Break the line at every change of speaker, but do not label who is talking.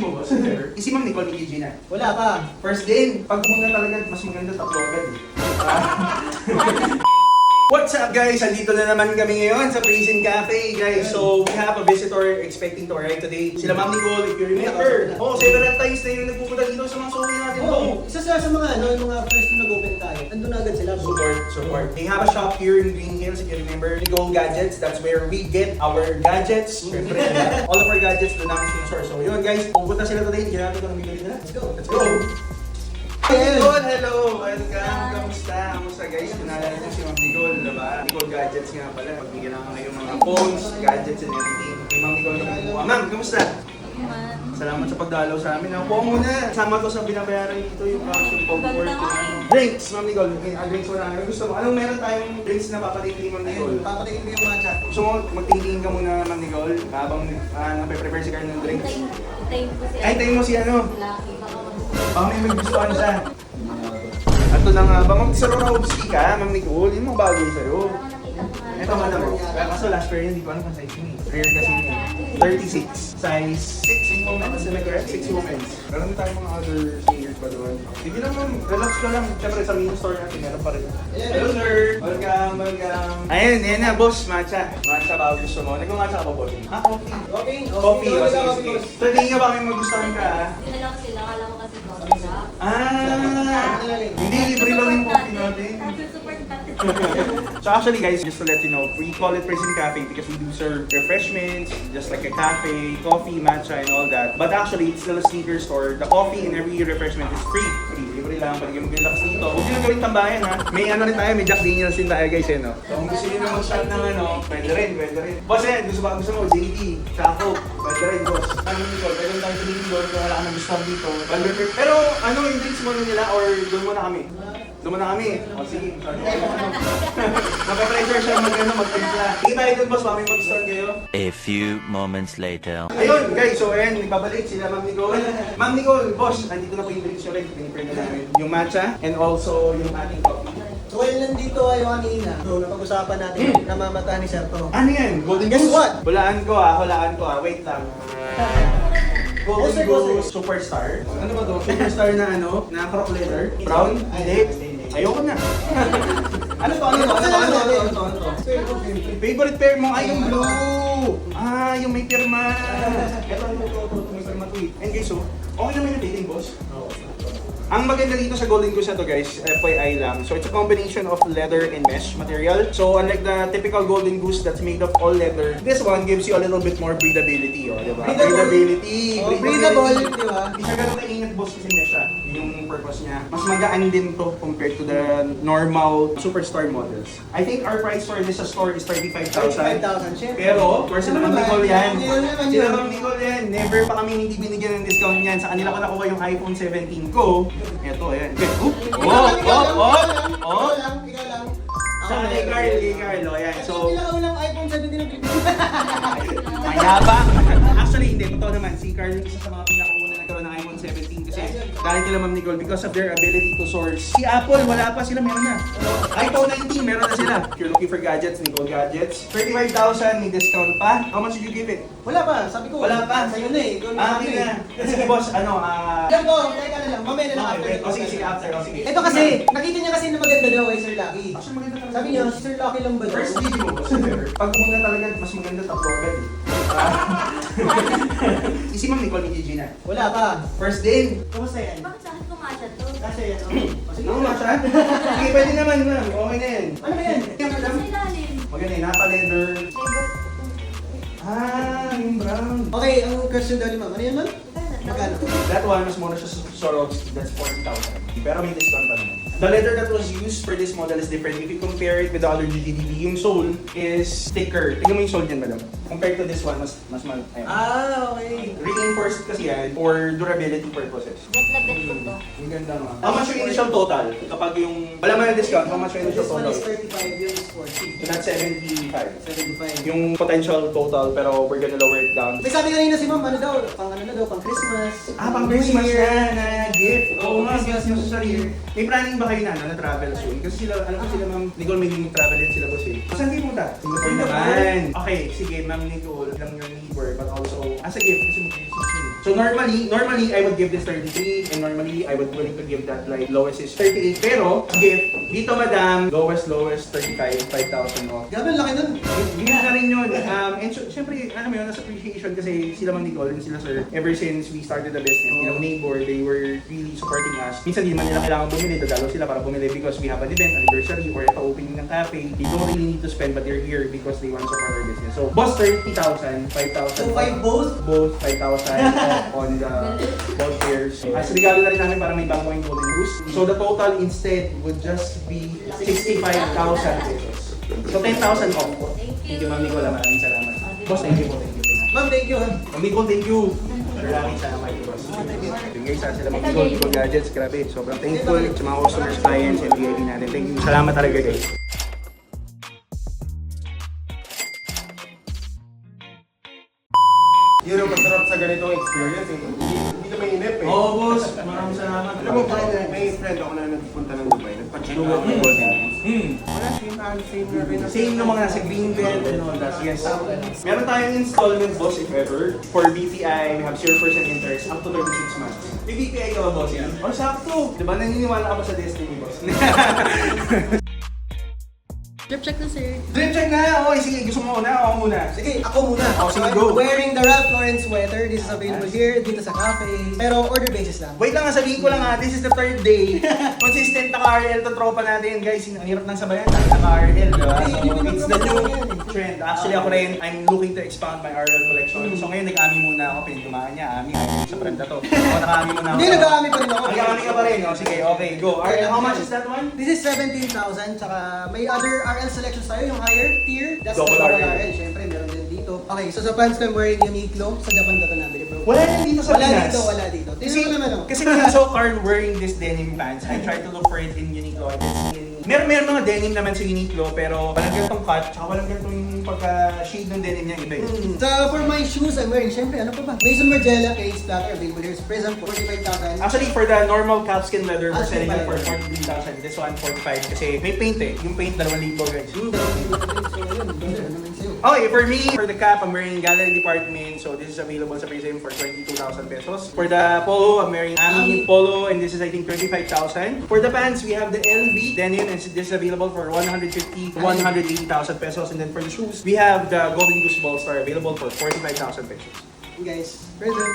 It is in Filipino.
mo ba? Si Ma'am Nicole ni Gina.
Wala pa.
First din. Pag pumunta talaga, mas maganda tatlo agad eh. What's up guys? Andito na naman kami ngayon sa Prison Cafe guys. So we have a visitor expecting to arrive today. Sila Ma'am Nicole, if you remember. Several times na yung nagpupunta dito sa mga suki natin.
Isa sa mga yung mga first na nag-open tayo. Andun na agad sila.
Support. They have a shop here in Green Hills, if you remember. Nicole Gadgets, that's where we get our gadgets. Siyempre, all of our gadgets doon namin sinusor. So yun guys, pupunta sila today. Hindi natin ito nang bigay nila. Let's go! Hello! Welcome! Kamusta guys? Kunala natin si Ma'am Nicole, diba? Nicole Gadgets nga pala. Pagbigyan lang ngayong mga phones, gadgets, and everything. Kay Ma'am Nicole na kumuha. Ma'am, kamusta? Salamat sa pagdalaw sa amin. Ako muna. Sama to sa binabayaran dito yung action comfort. Drinks, Ma'am Nicole. Drinks mo na. Gusto mo? Anong meron tayong drinks na papatikin Ma'am Nicole?
Papatikin ko yung matcha.
Gusto mo magtingin ka muna Ma'am Nicole habang nape-prepare si Carl ng drinks? Tayin mo si ano? Baka may gustuhan siya. Ato na nga ba? Mag-Swarovski ka, Ma'am Nicole. Yung mga bagay sa'yo. Ito nga naman. Kaso last pair yun, di ko alam kung size yun. Rare kasi yun. 36. Size 6 in moments. Am I correct? 6 moments. Meron din tayong mga other singers pa doon. Sige lang ma'am. Relax ka lang. Siyempre sa main store natin, meron pa rin. Hello sir! Welcome. Ayun, yan na boss. Matcha. Matcha ba gusto mo? Nag-matcha ka ba boss?
Coffee.
Coffee. Sige. So hindi nga ba may magustuhan ka ha?
Dinala ko sila, akala ko kasi coffee shop.
Hindi, libre lang yung coffee natin.
Super patent.
So actually guys, just to let you know, we call it Prison Cafe because we do serve refreshments, just like a cafe, coffee, matcha, and all that. But actually, it's still a sneaker store. The coffee and every refreshment is free. Libre lang, pwede kayo mag-relax dito. Huwag nyo na gawin tambayan ha. May ano rin tayo, may Jack Daniels din tayo guys no? So kung gusto nyo na mag-shot ng ano, pwede rin. Boss yan, gusto mo, JD, Chaco, pwede rin boss. Ano nito, pwede rin tayo sabihin doon kung wala ka nang gusto dito. Pero ano yung drinks mo nila or doon muna kami? Doon muna kami. O sige, naka-pressure siya mag-timpla. Sige tayo doon boss, mamay mag-start kayo.
A few moments later.
Ayun guys, so ayan, nagbabalik sila Ma'am Nicole. Ma'am Nicole, boss, andito na po yung drinks nyo rin. Pinipray na namin. Yung matcha and also yung ating coffee.
So while nandito kayo kanina, napag-usapan natin namamata ni Sir to.
Ano yan? Golden
Guess
Goose?
what?
Hulaan ko ah. Wait lang. Golden Goose Superstar. Ano ba to? Superstar na ano? Na croc leather? Brown? Hindi. Ayoko na. Ano to? Favorite pair mo ay yung blue. Yung may pirma. Ito may pirma to eh. And guys, so, okay naman yung fitting, boss. Ang maganda dito sa Golden Goose na to guys, FYI lang. So it's a combination of leather and mesh material. So unlike the typical Golden Goose that's made of all leather, this one gives you a little bit more breathability, diba? Breathability.
Breathable, di ba?
Hindi siya ganun kaingat boss kasi mesh siya. Yung purpose niya. Mas magaan din to compared to the normal Superstar models. I think our price for this store is 35,000.
35,000, syempre.
Pero, for sila Ma'am Nicole yan. Sila Ma'am
Ano
Nicole yan. Never pa kami hindi binigyan ng discount yan. Sa kanila ko nakuha yung iPhone 17 ko. Ito, ayan.
Ikaw lang.
Tsaka kay Carl, ayan. So,
Pinakaulang iPhone 17 na bibigyan.
mayabang. Actually, hindi. Totoo naman. Si Carl yung isa sa mga pinakauna nagkaroon ng iPhone 17 kasi dahil nila Ma'am Nicole because of their ability to source. Si Apple, wala pa sila, meron na. iPhone 19, meron na sila. If you're looking for gadgets, Nicole Gadgets. 35,000, may discount pa. How much did you give it?
Wala pa, sabi ko.
Wala pa.
Sa'yo na eh.
Okay na. Sige boss,
Lang ko, teka na lang. Mamaya na lang after.
Sige, after. Sige.
Ito kasi, nakita niya kasi na maganda daw kay Sir Lucky.
Actually, maganda talaga.
Sabi niya, si Sir Lucky lang ba daw?
First video mo, boss. Pag pumunta talaga, mas maganda tatlo agad eh. Si Ma'am Nicole ni Gina.
Wala pa.
First din.
Kumusta yan?
Bakit sa akin kumasya to?
Kasi yan. Sige.
Ano ba siya? Sige, pwede naman ma'am. Okay na yan.
Ano ba yan?
Sa ilalim.
Maganda yun, napa-leather.
Favorite.
Yung brown.
Okay, ang question daw ni Ma'am. Ano yan, Ma'am? Magkano?
That one, mas mura siya sa Swarovski. That's 40,000. Pero may discount pa naman. The leather that was used for this model is different. If you compare it with the other GTDB, yung sole is thicker. Tingnan mo yung sole niyan, madam. Compared to this one, mas ayun.
Okay.
Reinforced kasi yan for durability purposes.
Bet na bet ko to.
Ang ganda nga. How much yung initial total? Kapag yung, wala mo yung discount, how much yung initial
This one
total?
is 35, yours is 40.
So that's 75.
75.
Yung potential total, pero we're gonna lower it down.
May sabi kanina si Ma'am, ano daw, pang ano na daw, pang Christmas.
Pang Christmas na gift. Oo nga,
Christmas
gift yung sa sarili. May planning ba kayo na travel soon? Kasi sila, alam ko sila Ma'am Nicole, may travel din sila boss eh. Saan kayo punta? Singapore naman. Okay, sige Ma'am Nicole, lang your neighbor, but also as a gift kasi mag-Christmas So normally I would give this 33 and normally I would willing to give that like lowest is 38. Pero gift, dito madam, lowest 35, 5,000 off.
Grabe, ang laki nun.
Hindi na rin yun. And syempre, ano mo yun, nasa appreciation kasi sila Ma'am Nicole and sila Sir, ever since we started the business, you know, neighbor, they were really supporting us. Minsan hindi man nila kailangan bumili, dadalo sila para bumili because we have an event, anniversary, or ito opening ng cafe. They don't really need to spend but they're here because they want to support our business. So, boss 30,000, 5,000.
So, 5 both?
Both 5,000 on the both pairs. As regalo na rin namin para may bagong golden goose. So, the total instead would just be 65,000 pesos. So, 10,000 off po. Thank you, Ma'am Nicola. Maraming salamat. Boss, thank you po. Thank you.
Ma'am, thank you.
Ma'am Nicole, thank you. Maraming salamat po, boss. Yung guys, sila Ma'am Nicole Gadgets. Grabe, sobrang thankful sa mga customers, clients, and VIP natin. Thank you. Salamat talaga, guys.
Yun ang masarap sa ganitong experience eh. Hindi ka mainip eh.
Oo, boss. Maraming salamat.
Alam mo, may friend ako na nagpunta ng Dubai. Nagpa-check out ng Golden Goose. Wala, same na rin.
Same na mga nasa Greenbelt and all that. Yes. Meron tayong installment, boss, if ever. For BPI, we have 0% interest up to 36 months. May BPI ka ba, boss? Yan? Oh, sakto. Diba naniniwala ka ba sa Destiny, boss?
Drip check na, sir.
Drip check na! Okay, sige. Gusto mo na? Ako muna.
Sige, ako muna.
Oh, sige,
I'm
go.
wearing the Ralph Lauren sweater. This is available here, dito sa cafe. Pero order basis lang.
Wait lang, sabihin ko lang ha, this is the third day. Consistent na ka-RL to tropa natin. Guys, ang hirap ng sabayan. Dahil na ka-RL, diba? So, it's the new trend. Actually, ako rin, I'm looking to expand my RL collection. So ngayon, nag-ami muna ako. Pinitumaan niya, ami. Ayaw sa brand na to. Ako, naka-ami muna ako.
Hindi, nag-aami pa rin ako.
Nag-ami ka pa rin. O, sige, okay, go. RL, how much is that one?
This is 17,000, tsaka may other RL selections tayo, yung higher tier. That's
Double
the
RL.
Siyempre, meron din dito. Okay, so sa pants ko, I'm wearing Uniqlo. Sa Japan ko ito nabili, bro.
Wala rin dito sa
Wala
Pinas.
dito, wala dito.
Kasi,
Tingnan mo naman, oh.
kasi when I saw Carl wearing this denim pants, I tried to look for it in Uniqlo. I didn't see any. Meron mga denim naman sa Uniqlo, pero walang ganitong cut, tsaka walang ganitong pagka-shade ng denim niya iba eh.
So, for my shoes, I'm wearing, siyempre, ano pa ba? Mason Margiela case platter, available here sa Prism, 45,000.
Actually, for the normal calfskin leather, we're
Ah,
selling it for
45.
43,000. This one, 45. Kasi may paint eh. Yung paint, 2,000 guys. Okay, for me, for the cap, I'm wearing Gallery Department. So this is available sa Prism for 22,000 pesos. For the polo, I'm wearing Ami Polo and this is I think 25,000. For the pants, we have the LV denim and this is available for 150, 180,000 pesos. And then for the shoes, we have the Golden Goose Ball Star available for 45,000 pesos.
Guys, Prism.